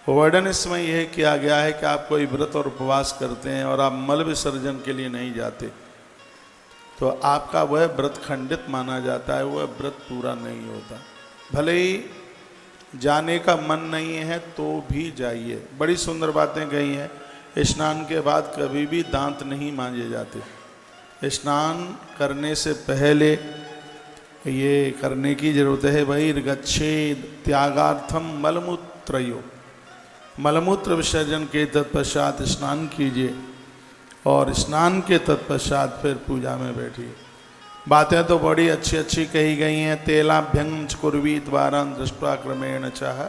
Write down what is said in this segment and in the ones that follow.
वर्णन इसमें यह किया गया है कि आप कोई व्रत और उपवास करते हैं और आप मल विसर्जन के लिए नहीं जाते तो आपका वह व्रत खंडित माना जाता है, वह व्रत पूरा नहीं होता। भले ही जाने का मन नहीं है तो भी जाइए। बड़ी सुंदर बातें कही हैं। स्नान के बाद कभी भी दांत नहीं मांजे जाते। स्नान करने से पहले ये करने की जरूरत है। बहिर्गच्छेद त्यागार्थम मलमूत्रयो, मलमूत्र विसर्जन के तत्पश्चात स्नान कीजिए और स्नान के तत्पश्चात फिर पूजा में बैठिए। बातें तो बड़ी अच्छी अच्छी कही गई हैं। तेलाभ्यंग कुर्वी द्वारा दृष्टा क्रमेण चाह।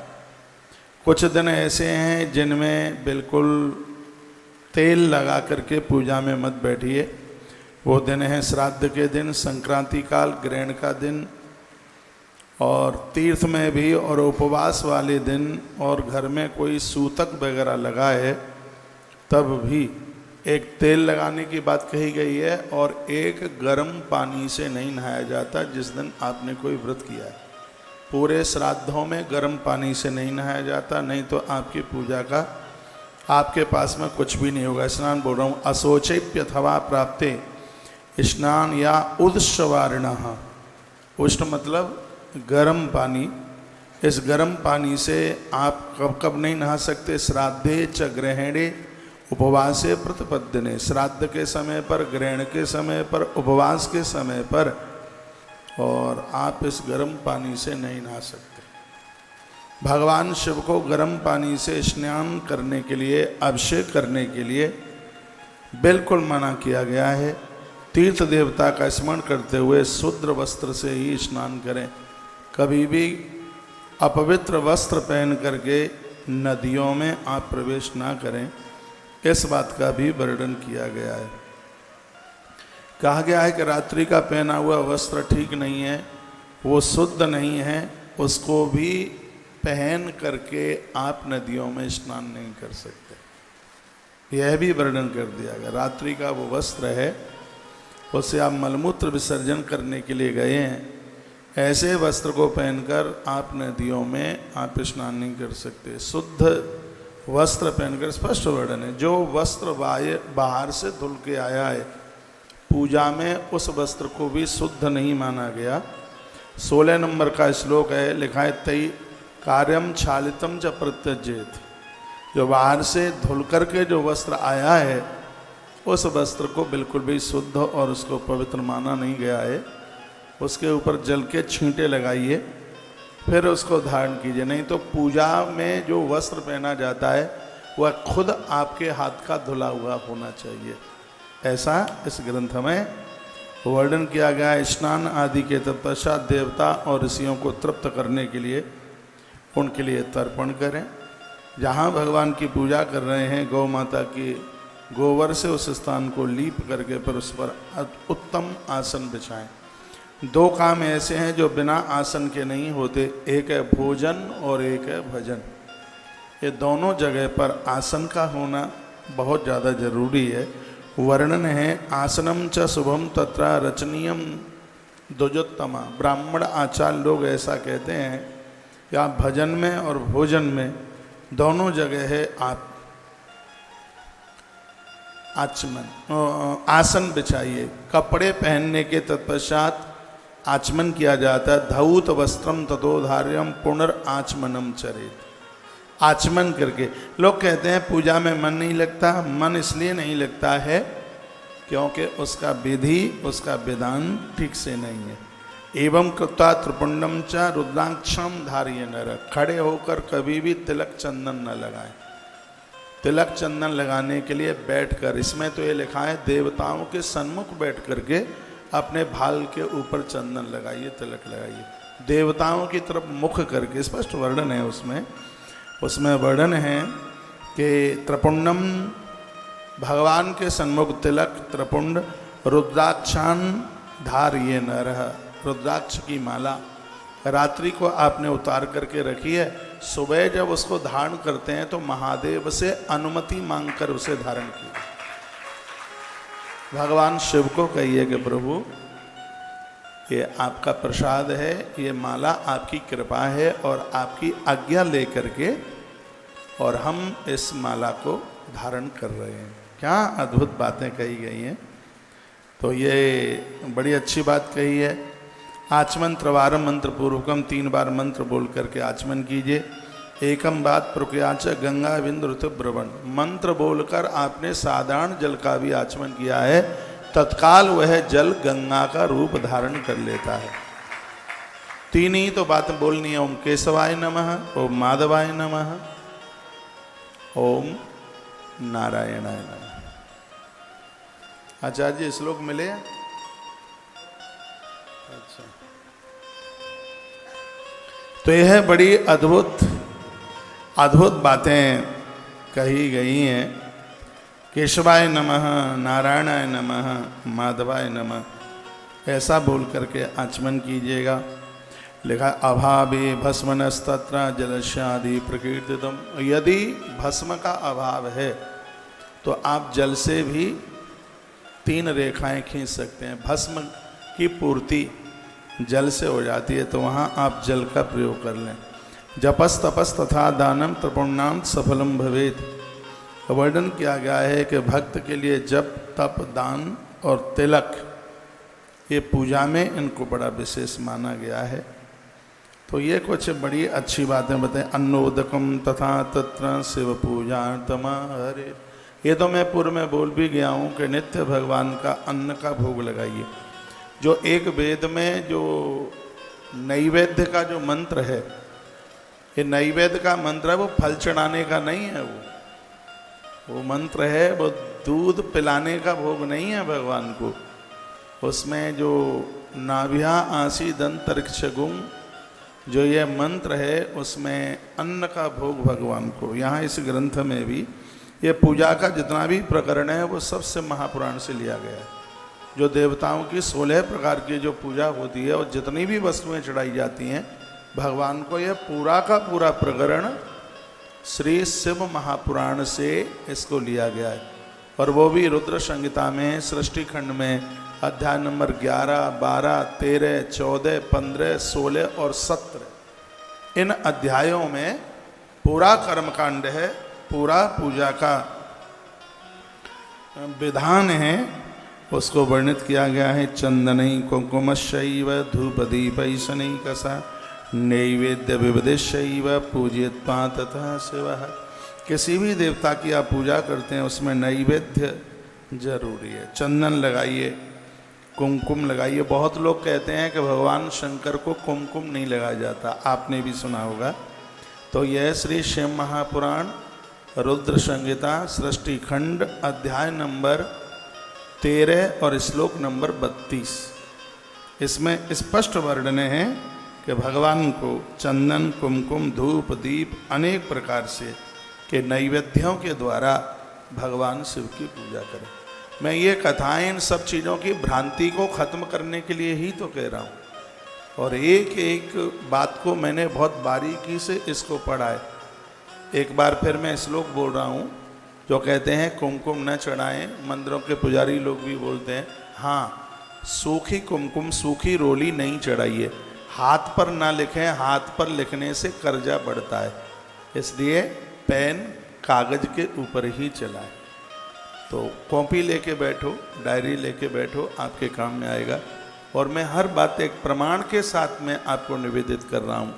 कुछ दिन ऐसे हैं जिनमें बिल्कुल तेल लगा करके पूजा में मत बैठिए। वो दिन है श्राद्ध के दिन, संक्रांति काल, ग्रहण का दिन और तीर्थ में भी, और उपवास वाले दिन, और घर में कोई सूतक वगैरह लगाए तब भी एक तेल लगाने की बात कही गई है। और एक गर्म पानी से नहीं नहाया जाता जिस दिन आपने कोई व्रत किया है। पूरे श्राद्धों में गर्म पानी से नहीं नहाया जाता, नहीं तो आपकी पूजा का आपके पास में कुछ भी नहीं होगा। स्नान बोल रहा हूँ। अशोचेप्यथवा प्राप्ते स्नान या उदस्वारिण। उष्ण मतलब गर्म पानी। इस गर्म पानी से आप कब कब नहीं नहा सकते? श्राद्धे च ग्रहणे उपवासे प्रतिपद्यने। श्राद्ध के समय पर, ग्रहण के समय पर, उपवास के समय पर, और आप इस गर्म पानी से नहीं नहा सकते। भगवान शिव को गर्म पानी से स्नान करने के लिए, अभिषेक करने के लिए बिल्कुल मना किया गया है। तीर्थ देवता का स्मरण करते हुए शुद्ध वस्त्र से ही स्नान करें। कभी भी अपवित्र वस्त्र पहन करके नदियों में आप प्रवेश ना करें। इस बात का भी वर्णन किया गया है। कहा गया है कि रात्रि का पहना हुआ वस्त्र ठीक नहीं है, वो शुद्ध नहीं है, उसको भी पहन करके आप नदियों में स्नान नहीं कर सकते। यह भी वर्णन कर दिया गया। रात्रि का वो वस्त्र है, उससे आप मलमूत्र विसर्जन करने के लिए गए हैं, ऐसे वस्त्र को पहनकर आप नदियों में आप स्नान नहीं कर सकते। शुद्ध वस्त्र पहनकर, स्पष्ट वर्णन है। जो वस्त्र बाहर से धुल के आया है पूजा में, उस वस्त्र को भी शुद्ध नहीं माना गया। 16 नंबर का श्लोक है, लिखा है तई कार्यम छालितम च प्रत्यजेत। जो बाहर से धुल करके जो वस्त्र आया है उस वस्त्र को बिल्कुल भी शुद्ध और उसको पवित्र माना नहीं गया है। उसके ऊपर जल के छींटे लगाइए, फिर उसको धारण कीजिए। नहीं तो पूजा में जो वस्त्र पहना जाता है वह खुद आपके हाथ का धुला हुआ होना चाहिए। ऐसा इस ग्रंथ में वर्णन किया गया है। स्नान आदि के तत्पश्चात देवता और ऋषियों को तृप्त करने के लिए उनके लिए तर्पण करें। जहाँ भगवान की पूजा कर रहे हैं, गौ माता की गोबर से उस स्थान को लीप करके फिर उस पर उत्तम आसन बिछाएं। 2 काम ऐसे हैं जो बिना आसन के नहीं होते, एक है भोजन और एक है भजन। ये दोनों जगह पर आसन का होना बहुत ज़्यादा जरूरी है। वर्णन है आसनम च शुभम तत्र रचनीयम द्विजोत्तमा। ब्राह्मण आचार्य लोग ऐसा कहते हैं कि आप भजन में और भोजन में दोनों जगह है आप आसन बिछाइए। कपड़े पहनने के तत्पश्चात आचमन किया जाता है। धौत वस्त्रम ततोधार्यम पुनर्आचमनम चरेत। आचमन करके लोग कहते हैं पूजा में मन नहीं लगता। मन इसलिए नहीं लगता है क्योंकि उसका विधि, उसका विधान ठीक से नहीं है। एवं कृत्वा त्रिपुंडम च रुद्राक्षम धारिये नर। खड़े होकर कभी भी तिलक चंदन न लगाएं। तिलक चंदन लगाने के लिए बैठकर, इसमें तो ये लिखा है देवताओं के सन्मुख बैठ करके अपने भाल के ऊपर चंदन लगाइए, तिलक लगाइए। देवताओं की तरफ मुख करके, स्पष्ट वर्णन है उसमें वर्णन है कि त्रिपुंडम, भगवान के सन्मुख तिलक, त्रिपुंड, रुद्राक्षान धारिये नरः। रुद्राक्ष की माला रात्रि को आपने उतार करके रखी है। सुबह जब उसको धारण करते हैं तो महादेव से अनुमति मांगकर उसे धारण कीजिए। भगवान शिव को कहिए कि प्रभु ये आपका प्रसाद है, ये माला आपकी कृपा है, और आपकी आज्ञा लेकर के और हम इस माला को धारण कर रहे हैं। क्या अद्भुत बातें कही गई हैं। तो ये बड़ी अच्छी बात कही है। आचमन त्रिवारम मंत्र पूर्वकम, 3 बार मंत्र बोल करके आचमन कीजिए। एकम बात प्रक्रियाच गंगा बिंदु ऋतुब्रवण, मंत्र बोलकर आपने साधारण जल का भी आचमन किया है, तत्काल वह जल गंगा का रूप धारण कर लेता है। 3 ही तो बात बोलनी है। ओम केशवाय नमः, ओम माधवाय नमः, ओम नारायणाय नमः। आचार्य जी श्लोक मिले? अच्छा, तो यह बड़ी अद्भुत बातें कही गई हैं। केशवाय नमः, नारायणाय नमः, माधवाय नमः, ऐसा बोल करके आचमन कीजिएगा। लिखा अभावे भस्मनस्तत्र जलस्यादि प्रकीर्तितम। यदि भस्म का अभाव है तो आप जल से भी 3 रेखाएं खींच सकते हैं। भस्म की पूर्ति जल से हो जाती है, तो वहाँ आप जल का प्रयोग कर लें। जपस तपस तथा दानम तृपुण्याम सफलम भवेत। वर्णन किया गया है कि भक्त के लिए जप, तप, दान और तिलक, ये पूजा में इनको बड़ा विशेष माना गया है। तो ये कुछ बड़ी अच्छी बातें बताएं। अन्नोदकम तथा तत्र शिव पूजा तमा हरे। ये तो मैं पूर्व में बोल भी गया हूँ कि नित्य भगवान का अन्न का भोग लगाइए। जो एक वेद में जो नैवेद्य का जो मंत्र है, ये नैवेद्य का मंत्र है, वो फल चढ़ाने का नहीं है। वो मंत्र है, वो दूध पिलाने का भोग नहीं है भगवान को। उसमें जो नाभ्या आसी दंतरिक्ष गुम, जो ये मंत्र है, उसमें अन्न का भोग भगवान को। यहाँ इस ग्रंथ में भी ये पूजा का जितना भी प्रकरण है वो सबसे महापुराण से लिया गया है। जो देवताओं की 16 प्रकार की जो पूजा होती है और जितनी भी वस्तुएं चढ़ाई जाती हैं भगवान को, यह पूरा का पूरा प्रकरण श्री शिव महापुराण से इसको लिया गया है। और वो भी रुद्र संहिता में, सृष्टि खंड में, अध्याय नंबर 11, 12, 13, 14, 15, 16 और 17, इन अध्यायों में पूरा कर्मकांड है, पूरा पूजा का विधान है, उसको वर्णित किया गया है। चंदनई कुंकुमशैव धूपदीपै शनैकसा नैवेद्य विविधिशैव पूजयित्वा तथा शिवः। किसी भी देवता की आप पूजा करते हैं उसमें नैवेद्य जरूरी है। चंदन लगाइए, कुमकुम लगाइए। बहुत लोग कहते हैं कि भगवान शंकर को कुमकुम नहीं लगाया जाता, आपने भी सुना होगा। तो यह श्री शिव महापुराण रुद्र संहिता सृष्टि खंड अध्याय नंबर 13 और श्लोक नंबर 32, इसमें स्पष्ट वर्णन है कि भगवान को चंदन, कुमकुम, धूप, दीप अनेक प्रकार से के नैवेद्यों के द्वारा भगवान शिव की पूजा करें। मैं ये कथाएं इन सब चीज़ों की भ्रांति को ख़त्म करने के लिए ही तो कह रहा हूँ। और एक एक बात को मैंने बहुत बारीकी से इसको पढ़ा है। एक बार फिर मैं श्लोक बोल रहा हूँ। जो कहते हैं कुमकुम न चढ़ाएं, मंदिरों के पुजारी लोग भी बोलते हैं, हाँ, सूखी कुमकुम, सूखी रोली नहीं चढ़ाइए। हाथ पर ना लिखें, हाथ पर लिखने से कर्जा बढ़ता है, इसलिए पेन कागज के ऊपर ही चलाएं। तो कॉपी लेके बैठो, डायरी लेके बैठो, आपके काम में आएगा। और मैं हर बात एक प्रमाण के साथ में आपको निवेदित कर रहा हूँ।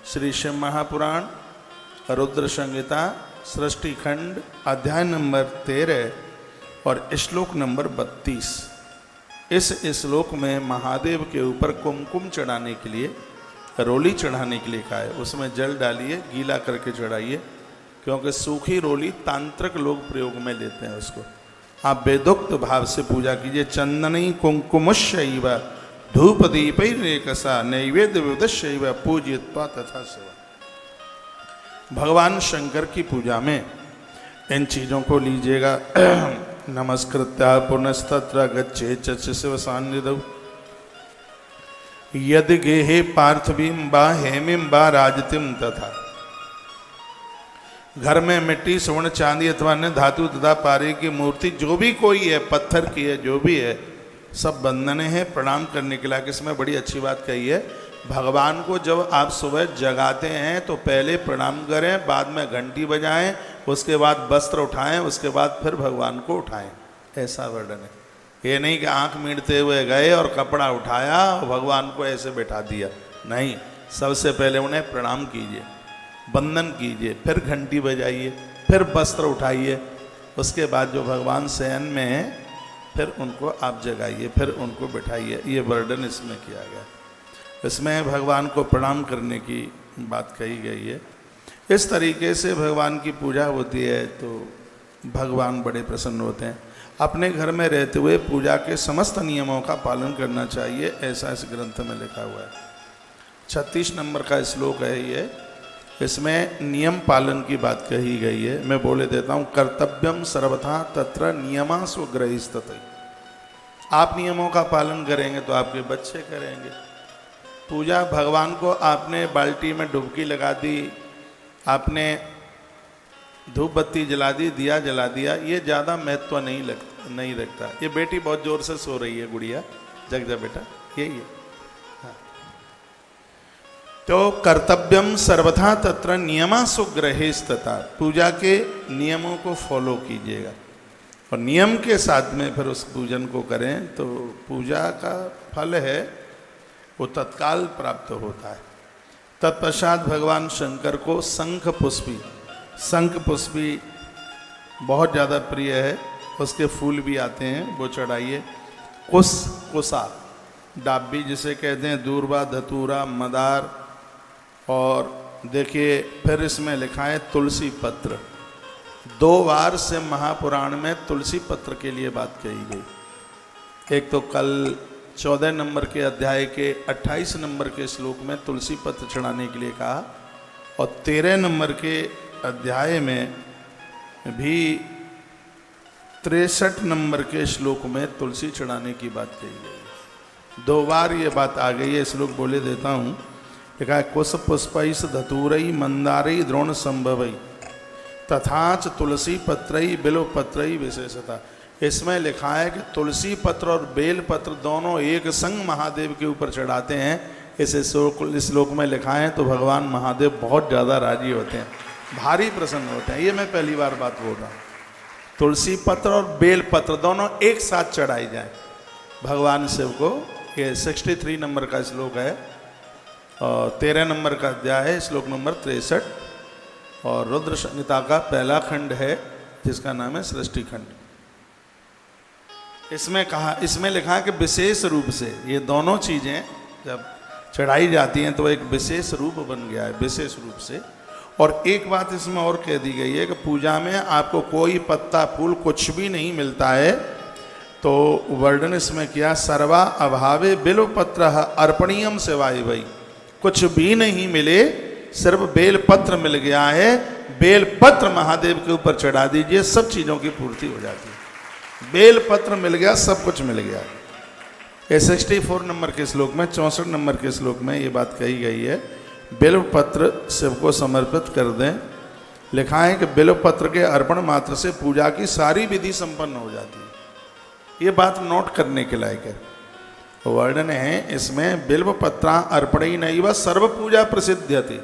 श्री शिव महापुराण रुद्र संहिता सृष्टि खंड अध्याय नंबर 13 और श्लोक नंबर 32, इस श्लोक में महादेव के ऊपर कुमकुम चढ़ाने के लिए, रोली चढ़ाने के लिए कहा है। उसमें जल डालिए, गीला करके चढ़ाइए, क्योंकि सूखी रोली तांत्रिक लोग प्रयोग में लेते हैं उसको। आप वेदोक्त भाव से पूजा कीजिए। चंदनी कुंकुमशैव धूप दीपैरेकसा नैवेद्य विविधशैव पूजयित्वा तथा सेवा। भगवान शंकर की पूजा में इन चीज़ों को लीजिएगा। नमस्कृत्या पुनस्तत्र गच्छेत् च शिव सान्निध्यौ यदि गेहे पार्थिवीं वा हेमिं वा राजतीं तथा। घर में मिट्टी, स्वर्ण, चांदी अथवा अन्य धातु तथा पारे की मूर्ति जो भी कोई है, पत्थर की है, जो भी है, सब बंधने हैं प्रणाम करने के लायक। इसमें बड़ी अच्छी बात कही है भगवान को जब आप सुबह जगाते हैं तो पहले प्रणाम करें, बाद में घंटी बजाएं, उसके बाद वस्त्र उठाएं, उसके बाद फिर भगवान को उठाएं, ऐसा वर्णन है। ये नहीं कि आंख मीटते हुए गए और कपड़ा उठाया और भगवान को ऐसे बैठा दिया, नहीं। सबसे पहले उन्हें प्रणाम कीजिए, वंदन कीजिए, फिर घंटी बजाइए, फिर वस्त्र उठाइए, उसके बाद जो भगवान शयन में हैं फिर उनको आप जगाइए, फिर उनको बिठाइए। ये वर्णन इसमें किया गया। इसमें भगवान को प्रणाम करने की बात कही गई है। इस तरीके से भगवान की पूजा होती है तो भगवान बड़े प्रसन्न होते हैं। अपने घर में रहते हुए पूजा के समस्त नियमों का पालन करना चाहिए, ऐसा इस ग्रंथ में लिखा हुआ है। 36 नंबर का श्लोक है ये, इसमें नियम पालन की बात कही गई है। मैं बोले देता हूँ, कर्तव्यम सर्वथा तत्र नियमासु ग्रहीस्तते। आप नियमों का पालन करेंगे तो आपके बच्चे करेंगे। पूजा भगवान को आपने बाल्टी में डुबकी लगा दी, आपने धूप बत्ती जला दी, दिया जला दिया, ये ज़्यादा महत्व नहीं रखता। ये बेटी बहुत ज़ोर से सो रही है, गुड़िया जग जा बेटा, यही है। हाँ। तो कर्तव्यम सर्वथा तत्र नियमासु ग्रहेस्तता, पूजा के नियमों को फॉलो कीजिएगा और नियम के साथ में फिर उस पूजन को करें तो पूजा का फल है वो तत्काल प्राप्त होता है। तत्पश्चात भगवान शंकर को शंख पुष्पी बहुत ज़्यादा प्रिय है, उसके फूल भी आते हैं, वो चढ़ाइए। कुसा डाबी जिसे कहते हैं, दूर्वा, धतूरा, मदार, और देखिए फिर इसमें लिखा है तुलसी पत्र। 2 बार से महापुराण में तुलसी पत्र के लिए बात कही गई। एक तो कल 14 नंबर के अध्याय के 28 नंबर के श्लोक में तुलसी पत्र चढ़ाने के लिए कहा, और 13 नंबर के अध्याय में भी 63 नंबर के श्लोक में तुलसी चढ़ाने की बात कही गई। 2 बार ये बात आ गई है। श्लोक बोले देता हूँ। लिखा है, कुश पुष्पैस धतूरई मंदारई द्रोण संभवई तथाच तुलसी पत्रई बिल्व पत्रई विशेषता। इसमें लिखा है कि तुलसी पत्र और बेल पत्र दोनों एक संग महादेव के ऊपर चढ़ाते हैं। इस श्लोक में लिखा है तो भगवान महादेव बहुत ज़्यादा राजी होते हैं, भारी प्रसन्न होते हैं। ये मैं पहली बार बात बोल रहा हूँ। तुलसी पत्र और बेल पत्र दोनों एक साथ चढ़ाई जाए भगवान शिव को। ये 63 नंबर का श्लोक है और 13 नंबर का अध्याय है, श्लोक नंबर 63, और रुद्र संहिता का पहला खंड है जिसका नाम है सृष्टि खंड। इसमें लिखा है कि विशेष रूप से ये दोनों चीज़ें जब चढ़ाई जाती हैं तो एक विशेष रूप बन गया है, विशेष रूप से। और एक बात इसमें और कह दी गई है कि पूजा में आपको कोई पत्ता फूल कुछ भी नहीं मिलता है, तो वर्णन इसमें किया, सर्वा अभावे बिल्व पत्र अर्पणीयम सेवाय वही। कुछ भी नहीं मिले, सिर्फ बेल पत्र मिल गया है, बेल पत्र महादेव के ऊपर चढ़ा दीजिए, सब चीज़ों की पूर्ति हो जाती है। बेल पत्र मिल गया, सब कुछ मिल गया। ये 64 नंबर के श्लोक में, 64 नंबर के श्लोक में ये बात कही गई है, बिल्व पत्र शिव को समर्पित कर दें। लिखा है कि बिल्व पत्र के अर्पण मात्र से पूजा की सारी विधि संपन्न हो जाती है। ये बात नोट करने के लायक है। वर्णन है इसमें, बिल्व पत्रा अर्पणी नहीं व सर्व पूजा प्रसिद्ध्यति।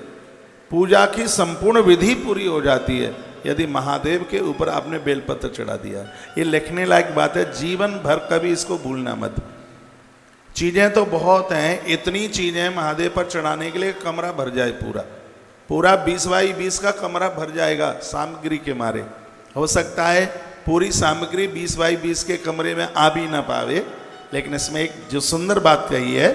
पूजा की संपूर्ण विधि पूरी हो जाती है यदि महादेव के ऊपर आपने बेलपत्र चढ़ा दिया। ये लिखने लायक बात है, जीवन भर कभी इसको भूलना मत। चीज़ें तो बहुत हैं, इतनी चीज़ें महादेव पर चढ़ाने के लिए कमरा भर जाए, पूरा 20 बाई 20 का कमरा भर जाएगा सामग्री के मारे। हो सकता है पूरी सामग्री 20 बाई 20 के कमरे में आ भी ना पावे, लेकिन इसमें एक जो सुंदर बात कही है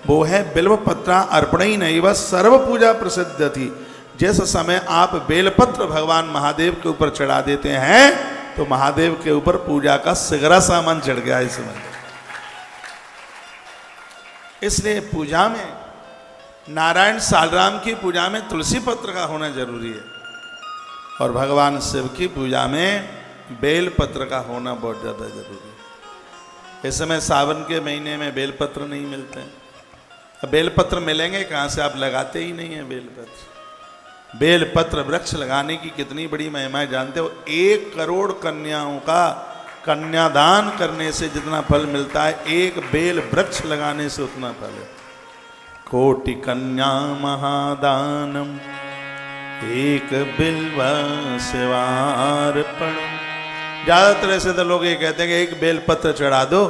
वो है, बिल्व पत्रा अर्पणी नहीं व सर्व पूजा प्रसिद्ध थी। जिस समय आप बेलपत्र भगवान महादेव के ऊपर चढ़ा देते हैं तो महादेव के ऊपर पूजा का सिगरा सामान चढ़ गया है इसमें। इसलिए पूजा में, नारायण सालराम की पूजा में तुलसी पत्र का होना जरूरी है, और भगवान शिव की पूजा में बेल पत्र का होना बहुत ज़्यादा जरूरी है। इस समय सावन के महीने में बेल पत्र नहीं मिलते हैं। अब बेल पत्र मिलेंगे कहाँ से, आप लगाते ही नहीं हैं बेल पत्र। बेल पत्र वृक्ष लगाने की कितनी बड़ी महिमा है जानते हो? 1 करोड़ कन्याओं का कन्यादान करने से जितना फल मिलता है, एक बेल वृक्ष लगाने से उतना फल है। कोटि कन्या महादानम एक बिल्व सेवार्पण। ज्यादातर ऐसे तो लोग ये कहते हैं कि एक बेलपत्र चढ़ा दो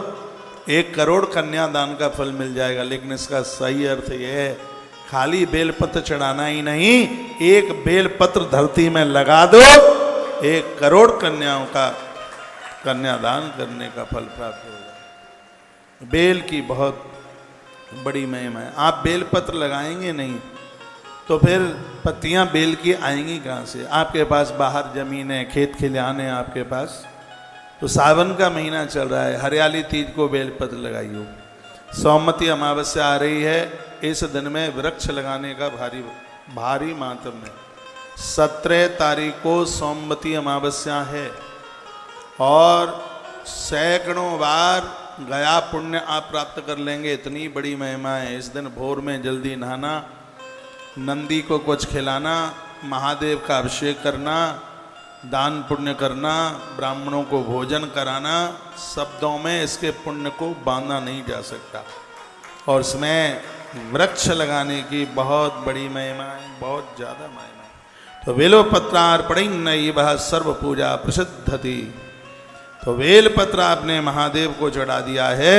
1 करोड़ कन्यादान का फल मिल जाएगा, लेकिन इसका सही अर्थ यह है खाली बेलपत्र चढ़ाना ही नहीं, एक बेलपत्र धरती में लगा दो 1 करोड़ कन्याओं का कन्यादान करने का फल प्राप्त होगा। बेल की बहुत बड़ी महिमा है। आप बेलपत्र लगाएंगे नहीं तो फिर पत्तियां बेल की आएंगी कहाँ से? आपके पास बाहर जमीन है, खेत खलिहान है आपके पास, तो सावन का महीना चल रहा है, हरियाली तीज को बेलपत्र लगाइयो। सोमवती अमावस्या आ रही है, इस दिन में वृक्ष लगाने का भारी मातम है। 17 तारीख को सोमवती अमावस्या है और सैकड़ों बार गया पुण्य आप प्राप्त कर लेंगे, इतनी बड़ी महिमा है। इस दिन भोर में जल्दी नहाना, नंदी को कुछ खिलाना, महादेव का अभिषेक करना, दान पुण्य करना, ब्राह्मणों को भोजन कराना, शब्दों में इसके पुण्य को बांधा नहीं जा सकता। और इसमें वृक्ष लगाने की बहुत बड़ी महिमा है, बहुत ज़्यादा महिमा है। तो बेलोपत्रार्पणैः सर्व पूजा प्रसिद्ध थी। तो बेलपत्र आपने महादेव को चढ़ा दिया है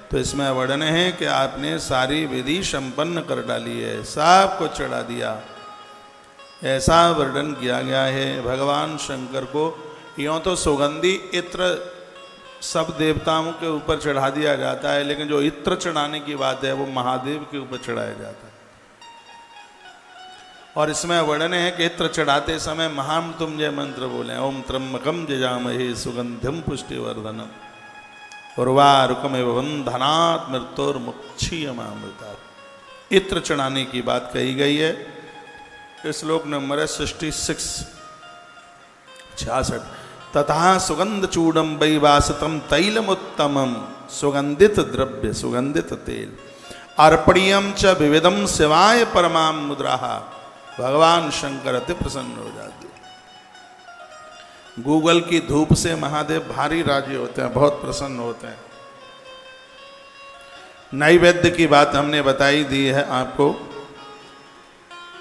तो इसमें वर्णन है कि आपने सारी विधि संपन्न कर डाली है, सब कुछ चढ़ा दिया, ऐसा वर्णन किया गया है। भगवान शंकर को यों तो सुगंधी इत्र सब देवताओं के ऊपर चढ़ा दिया जाता है, लेकिन जो इत्र चढ़ाने की बात है वो महादेव के ऊपर चढ़ाया जाता है। और इसमें वर्णन है कि इत्र चढ़ाते समय महामृत्युंजय मंत्र बोले, ओम त्र्यंबकम जजामहे सुगंधिम पुष्टिवर्धनम उर्वारुकमिव बंधनात् मृत्योर्मुक्षीयमामृतात्। इत्र चढ़ाने की बात कही गई है। श्लोक नंबर 66। तथा सुगंध चूड़म वैवासतम तैलमुत्तमम, सुगंधित द्रव्य सुगंधित तेल, अर्पणीयम च विविधम शिवाय परमाम मुद्राः। भगवान शंकर अति प्रसन्न हो जाते। गूगल की धूप से महादेव भारी राजी होते हैं, बहुत प्रसन्न होते हैं। नैवेद्य की बात हमने बताई दी है आपको।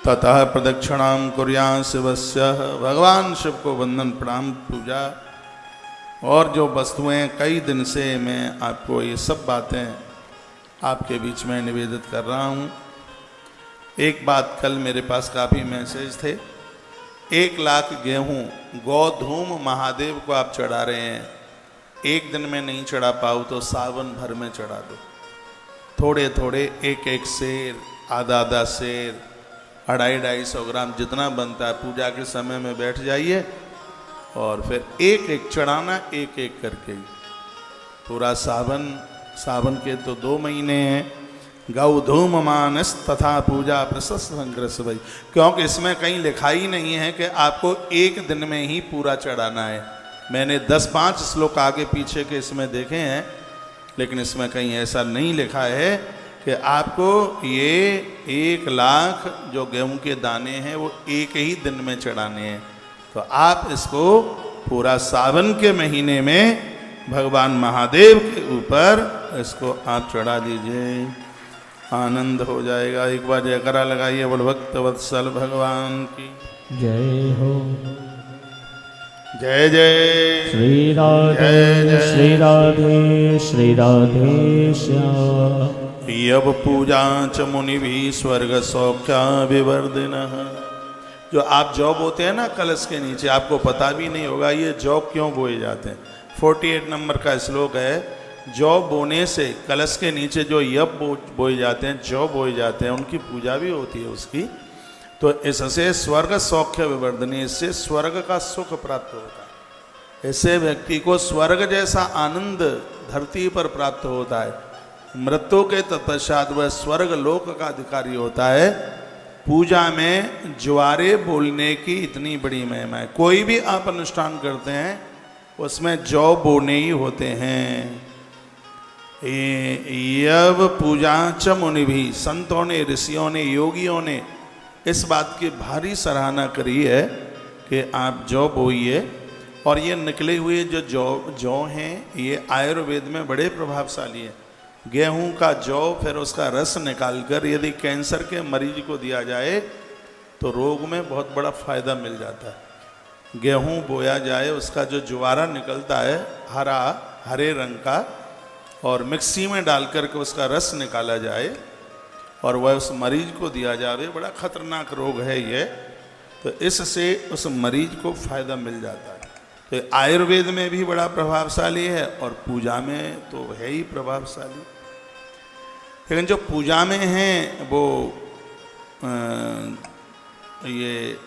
ततः प्रदक्षिणाम कुर्यां शिवस्य, भगवान शिव को वंदन प्रणाम पूजा। और जो वस्तुएं कई दिन से मैं आपको ये सब बातें आपके बीच में निवेदित कर रहा हूँ। एक बात, कल मेरे पास काफ़ी मैसेज थे। 1 लाख गेहूँ गोधूम महादेव को आप चढ़ा रहे हैं, एक दिन में नहीं चढ़ा पाओ तो सावन भर में चढ़ा दो। थोड़े थोड़े 1-1 सेर, आधा सेर, 250-250 ग्राम जितना बनता है, पूजा के समय में बैठ जाइए और फिर 1-1 चढ़ाना, 1-1 करके। पूरा सावन के तो 2 महीने हैं। गौधूम मानस तथा पूजा प्रशस्त संग्रस भाई, क्योंकि इसमें कहीं लिखा ही नहीं है कि आपको 1 दिन में ही पूरा चढ़ाना है। मैंने 10-5 श्लोक आगे पीछे के इसमें देखे हैं, लेकिन इसमें कहीं ऐसा नहीं लिखा है कि आपको ये 1 लाख जो गेहूं के दाने हैं वो 1 ही दिन में चढ़ाने हैं। तो आप इसको पूरा सावन के महीने में भगवान महादेव के ऊपर इसको आप चढ़ा दीजिए, आनंद हो जाएगा। एक बार जयकारा लगाइए, बोल भक्त वत्सल भगवान की जय हो। जय जय श्री राधे श्री राधे श्री राधे श्याम। यव पूजा च मुनि भी स्वर्ग सौख्या विवर्धिनः। जो आप जौ बोते हैं ना कलश के नीचे, आपको पता भी नहीं होगा ये जौ क्यों बोए जाते हैं। 48 नंबर का श्लोक है, जौ बोने से कलश के नीचे जो यब बोए जाते हैं, जौ बोए जाते हैं, उनकी पूजा भी होती है उसकी। तो इससे स्वर्ग सौख्य विवर्धनी, इससे स्वर्ग का सुख प्राप्त होता है। इससे व्यक्ति को स्वर्ग जैसा आनंद धरती पर प्राप्त होता है। मृत्यु के तत्पश्चात वह स्वर्ग लोक का अधिकारी होता है। पूजा में ज्वारे बोलने की इतनी बड़ी महिमा है। कोई भी आप अनुष्ठान करते हैं उसमें जौ बोने ही होते हैं। यव पूजा च मुनि भी, संतों ने, ऋषियों ने, योगियों ने इस बात की भारी सराहना करी है कि आप जौ बोइए। और ये निकले हुए जो जौ हैं ये आयुर्वेद में बड़े प्रभावशाली हैं। गेहूं का जौ फिर उसका रस निकालकर यदि कैंसर के मरीज को दिया जाए तो रोग में बहुत बड़ा फायदा मिल जाता है। गेहूं बोया जाए, उसका जो ज्वारा निकलता है हरे रंग का, और मिक्सी में डाल करके उसका रस निकाला जाए और वह उस मरीज को दिया जाए, बड़ा खतरनाक रोग है ये, तो इससे उस मरीज को फायदा मिल जाता है। तो आयुर्वेद में भी बड़ा प्रभावशाली है और पूजा में तो है ही प्रभावशाली। लेकिन जो पूजा में हैं वो ये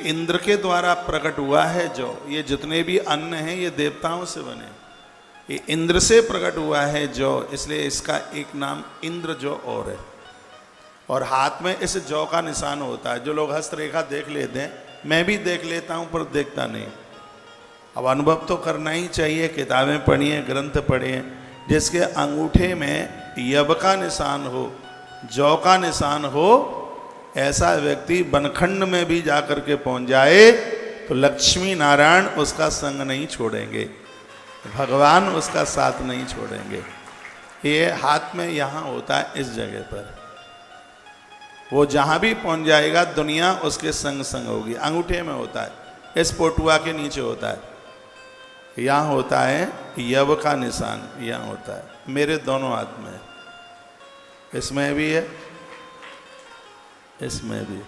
इंद्र के द्वारा प्रकट हुआ है। जो ये जितने भी अन्न हैं ये देवताओं से बने, ये इंद्र से प्रकट हुआ है जो, इसलिए इसका एक नाम इंद्र जौ और है। और हाथ में इस जौ का निशान होता है। जो लोग हस्तरेखा देख लेते हैं, मैं भी देख लेता हूं पर देखता नहीं। अब अनुभव तो करना ही चाहिए, किताबें पढ़िए, ग्रंथ पढ़िए। जिसके अंगूठे में यव का निशान हो, जौ का निशान हो, ऐसा व्यक्ति बनखंड में भी जाकर के पहुंच जाए तो लक्ष्मी नारायण उसका संग नहीं छोड़ेंगे, भगवान उसका साथ नहीं छोड़ेंगे। ये हाथ में यहाँ होता है, इस जगह पर। वो जहाँ भी पहुंच जाएगा दुनिया उसके संग संग होगी। अंगूठे में होता है, इस पोटुआ के नीचे होता है, यहाँ होता है यव का निशान, यहाँ होता है। मेरे दोनों हाथ में, इसमें भी है, इसमें भी।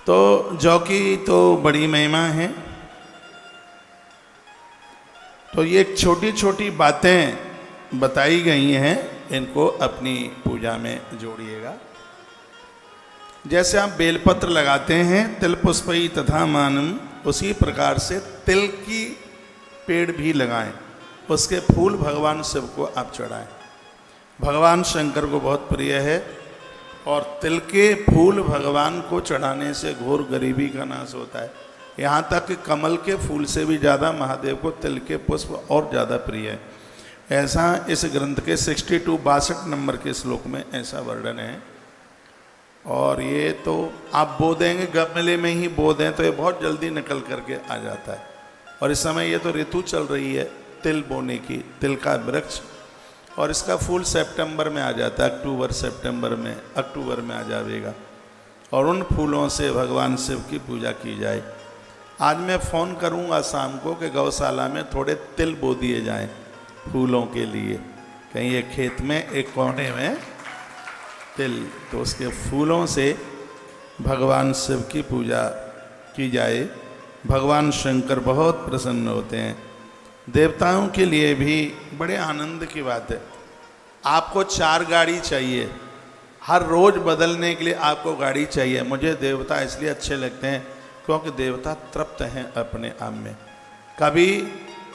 तो जौ की तो बड़ी महिमा है। तो ये छोटी छोटी बातें बताई गई हैं, इनको अपनी पूजा में जोड़िएगा। जैसे आप बेलपत्र लगाते हैं, तिल पुष्पई तथा मानम, उसी प्रकार से तिल की पेड़ भी लगाएं, उसके फूल भगवान शिव को आप चढ़ाएं। भगवान शंकर को बहुत प्रिय है और तिल के फूल भगवान को चढ़ाने से घोर गरीबी का नाश होता है। यहाँ तक कि कमल के फूल से भी ज़्यादा महादेव को तिल के पुष्प और ज़्यादा प्रिय है। ऐसा इस ग्रंथ के 62 नंबर के श्लोक में ऐसा वर्णन है। और ये तो आप बो देंगे, गमले में ही बो दें तो ये बहुत जल्दी निकल करके आ जाता है। और इस समय ये तो ऋतु चल रही है तिल बोने की, तिल का वृक्ष, और इसका फूल सितंबर में आ जाता है, अक्टूबर में आ जाएगा। और उन फूलों से भगवान शिव की पूजा की जाए। आज मैं फ़ोन करूंगा शाम को कि गौशाला में थोड़े तिल बो दिए जाएं फूलों के लिए, कहीं एक खेत में एक कोने में तिल, तो उसके फूलों से भगवान शिव की पूजा की जाए। भगवान शंकर बहुत प्रसन्न होते हैं। देवताओं के लिए भी बड़े आनंद की बात है। आपको 4 गाड़ी चाहिए, हर रोज़ बदलने के लिए आपको गाड़ी चाहिए। मुझे देवता इसलिए अच्छे लगते हैं क्योंकि देवता तृप्त हैं अपने आप में। कभी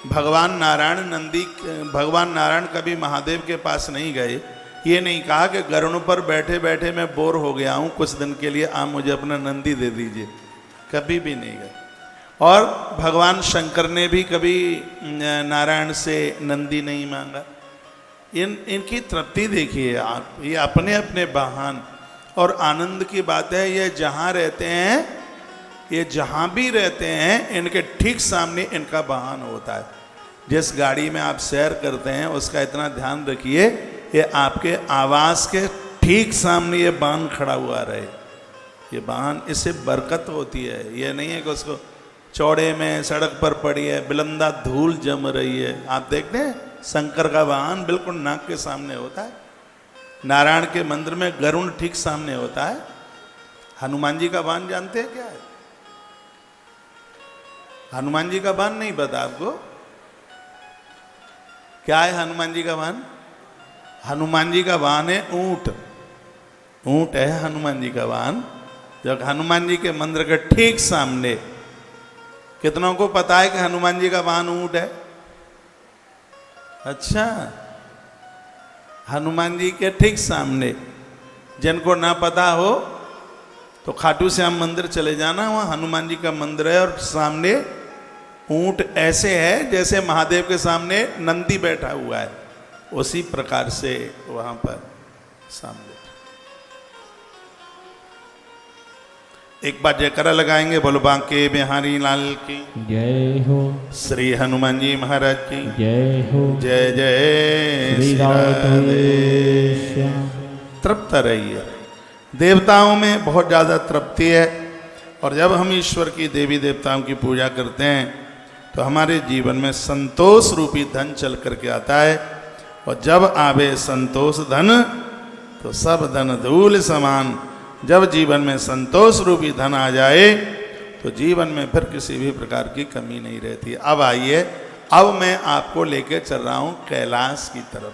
भगवान नारायण कभी महादेव के पास नहीं गए, ये नहीं कहा कि गरुड़ पर बैठे बैठे मैं बोर हो गया हूँ, कुछ दिन के लिए आप मुझे अपना नंदी दे दीजिए, कभी भी नहीं गए। और भगवान शंकर ने भी कभी नारायण से नंदी नहीं मांगा। इनकी तृप्ति देखिए आप, ये अपने अपने वाहन। और आनंद की बात है, ये जहाँ रहते हैं, ये जहाँ भी रहते हैं, इनके ठीक सामने इनका वाहन होता है। जिस गाड़ी में आप सैर करते हैं उसका इतना ध्यान रखिए, ये आपके आवास के ठीक सामने ये वाहन खड़ा हुआ रहे। ये वाहन, इससे बरकत होती है। ये नहीं है कि उसको चौड़े में सड़क पर पड़ी है, बिलंदा धूल जम रही है। आप देखते हैं शंकर का वाहन बिल्कुल नाक के सामने होता है। नारायण के मंदिर में गरुड़ ठीक सामने होता है। हनुमान जी का वाहन जानते हैं क्या है? हनुमान जी का वाहन नहीं पता आपको? क्या है हनुमान जी का वाहन? हनुमान जी का वाहन है ऊंट। ऊंट है हनुमान जी का वाहन। जब हनुमान जी के मंदिर के ठीक सामने, कितनों को पता है कि हनुमान जी का वाहन ऊंट है? अच्छा, हनुमान जी के ठीक सामने। जिनको ना पता हो तो खाटू श्याम मंदिर चले जाना, वहाँ हनुमान जी का मंदिर है और सामने ऊंट ऐसे है जैसे महादेव के सामने नंदी बैठा हुआ है, उसी प्रकार से वहाँ पर सामने। एक बार जयकारा लगाएंगे, बोलो बांके बिहारी लाल की जय हो। श्री हनुमान जी महाराज की जय हो। जय जय श्री राधे श्याम। तृप्त रहिए। देवताओं में बहुत ज़्यादा तृप्ति है, और जब हम ईश्वर की देवी देवताओं की पूजा करते हैं तो हमारे जीवन में संतोष रूपी धन चल करके आता है, और जब आवे संतोष धन तो सब धन धूल समान। जब जीवन में संतोष रूपी धन आ जाए तो जीवन में फिर किसी भी प्रकार की कमी नहीं रहती। अब आइए, अब मैं आपको लेके चल रहा हूँ कैलाश की तरफ।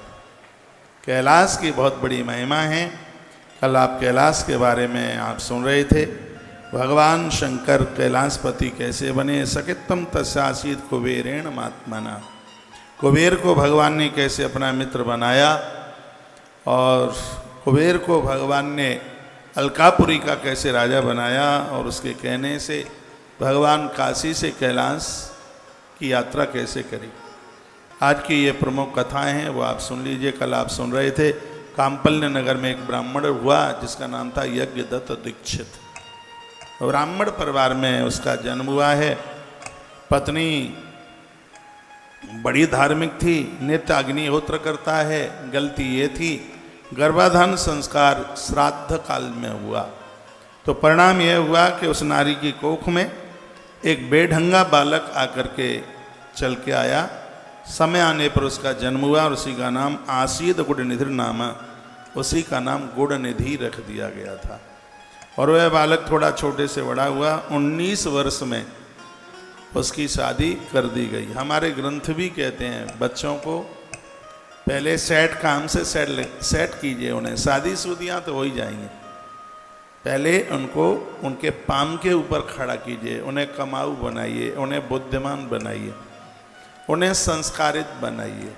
कैलाश की बहुत बड़ी महिमा है। कल आप कैलाश के बारे में आप सुन रहे थे, भगवान शंकर कैलाशपति कैसे बने। सकित्तम तस्यासीत कुबेरेण महात्मना। कुबेर को भगवान ने कैसे अपना मित्र बनाया, और कुबेर को भगवान ने अलकापुरी का कैसे राजा बनाया, और उसके कहने से भगवान काशी से कैलाश की यात्रा कैसे करी। आज की ये प्रमुख कथाएं हैं, वो आप सुन लीजिए। कल आप सुन रहे थे काम्पल्य नगर में एक ब्राह्मण हुआ जिसका नाम था यज्ञदत्त दीक्षित। ब्राह्मण परिवार में उसका जन्म हुआ है। पत्नी बड़ी धार्मिक थी, नित्य अग्निहोत्र करता है। गलती ये थी, गर्भाधान संस्कार श्राद्ध काल में हुआ, तो परिणाम यह हुआ कि उस नारी की कोख में एक बेढंगा बालक आकर के चल के आया। समय आने पर उसका जन्म हुआ, और उसी का नाम आसीद गुड़निधि नाम, उसी का नाम गुड़निधि रख दिया गया था। और वह बालक थोड़ा छोटे से बड़ा हुआ। 19 वर्ष में उसकी शादी कर दी गई। हमारे ग्रंथ भी कहते हैं बच्चों को पहले सेट काम से सेट कीजिए, उन्हें शादी शुदियाँ तो हो ही जाएंगी। पहले उनको उनके पाम के ऊपर खड़ा कीजिए, उन्हें कमाऊ बनाइए, उन्हें बुद्धिमान बनाइए, उन्हें संस्कारित बनाइए।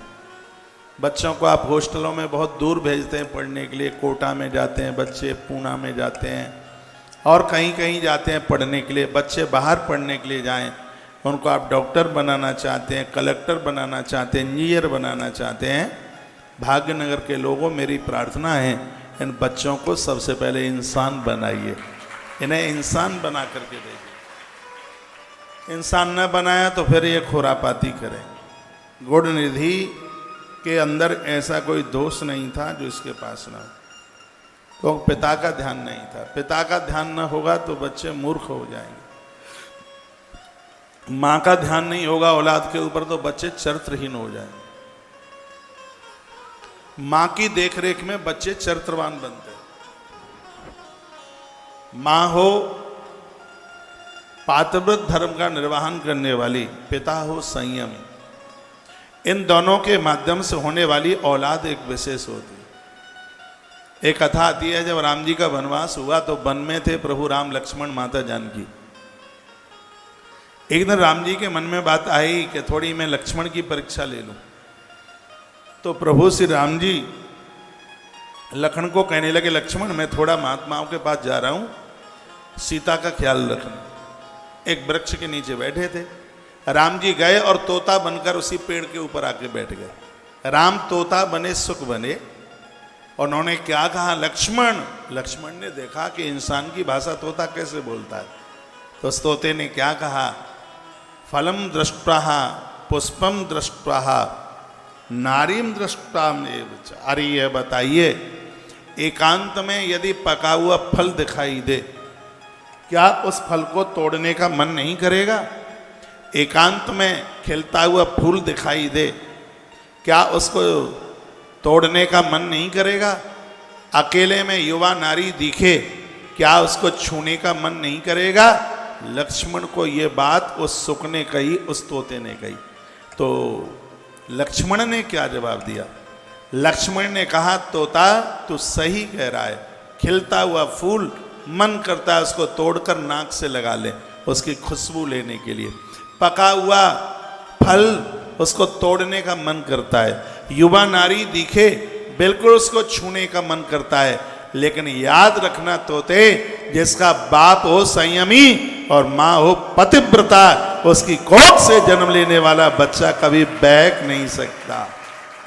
बच्चों को आप हॉस्टलों में बहुत दूर भेजते हैं पढ़ने के लिए। कोटा में जाते हैं बच्चे, पूना में जाते हैं, और कहीं कहीं जाते हैं पढ़ने के लिए। बच्चे बाहर पढ़ने के लिए जाएं, उनको आप डॉक्टर बनाना चाहते हैं, कलेक्टर बनाना चाहते हैं, इंजीनियर बनाना चाहते हैं। भाग्यनगर के लोगों, मेरी प्रार्थना है इन बच्चों को सबसे पहले इंसान बनाइए, इन्हें इंसान बना करके भेजिए। इंसान न बनाया तो फिर ये खुरापाती करें। गुणनिधि के अंदर ऐसा कोई दोष नहीं था जो इसके पास ना हो, तो पिता का ध्यान नहीं था। पिता का ध्यान न होगा तो बच्चे मूर्ख हो जाएंगे। माँ का ध्यान नहीं होगा औलाद के ऊपर तो बच्चे चरित्रहीन हो जाएंगे। माँ की देखरेख में बच्चे चरित्रवान बनते हैं। माँ हो पातिव्रत धर्म का निर्वहन करने वाली, पिता हो संयमी। इन दोनों के माध्यम से होने वाली औलाद एक विशेष होती है। एक कथा आती है, जब राम जी का वनवास हुआ तो वन में थे प्रभु राम, लक्ष्मण, माता जानकी। एक दिन राम जी के मन में बात आई कि थोड़ी मैं लक्ष्मण की परीक्षा ले लूं। तो प्रभु श्री राम जी लक्ष्मण को कहने लगे, लक्ष्मण मैं थोड़ा महात्माओं के पास जा रहा हूं, सीता का ख्याल रखना। एक वृक्ष के नीचे बैठे थे। राम जी गए और तोता बनकर उसी पेड़ के ऊपर आके बैठ गए। राम तोता बने, सुख बने। और उन्होंने क्या कहा, लक्ष्मण। लक्ष्मण ने देखा कि इंसान की भाषा तोता कैसे बोलता है। तो उस तोते ने क्या कहा, फलम दृष्ट्वा पुष्पम दृष्ट्वा नारीम दृष्ट्वा। अरे ये बताइए, एकांत में यदि पका हुआ फल दिखाई दे, क्या उस फल को तोड़ने का मन नहीं करेगा? एकांत में खिलता हुआ फूल दिखाई दे, क्या उसको तोड़ने का मन नहीं करेगा? अकेले में युवा नारी दिखे, क्या उसको छूने का मन नहीं करेगा? लक्ष्मण को ये बात उस सुक ने कही, उस तोते ने कही। तो लक्ष्मण ने क्या जवाब दिया? लक्ष्मण ने कहा, तोता तू सही कह रहा है, खिलता हुआ फूल मन करता है उसको तोड़कर नाक से लगा ले, उसकी खुशबू लेने के लिए। पका हुआ फल उसको तोड़ने का मन करता है। युवा नारी दिखे, बिल्कुल उसको छूने का मन करता है। लेकिन याद रखना तोते, जिसका बाप हो संयमी और माँ हो पतिव्रता, उसकी कोख से जन्म लेने वाला बच्चा कभी बहक नहीं सकता,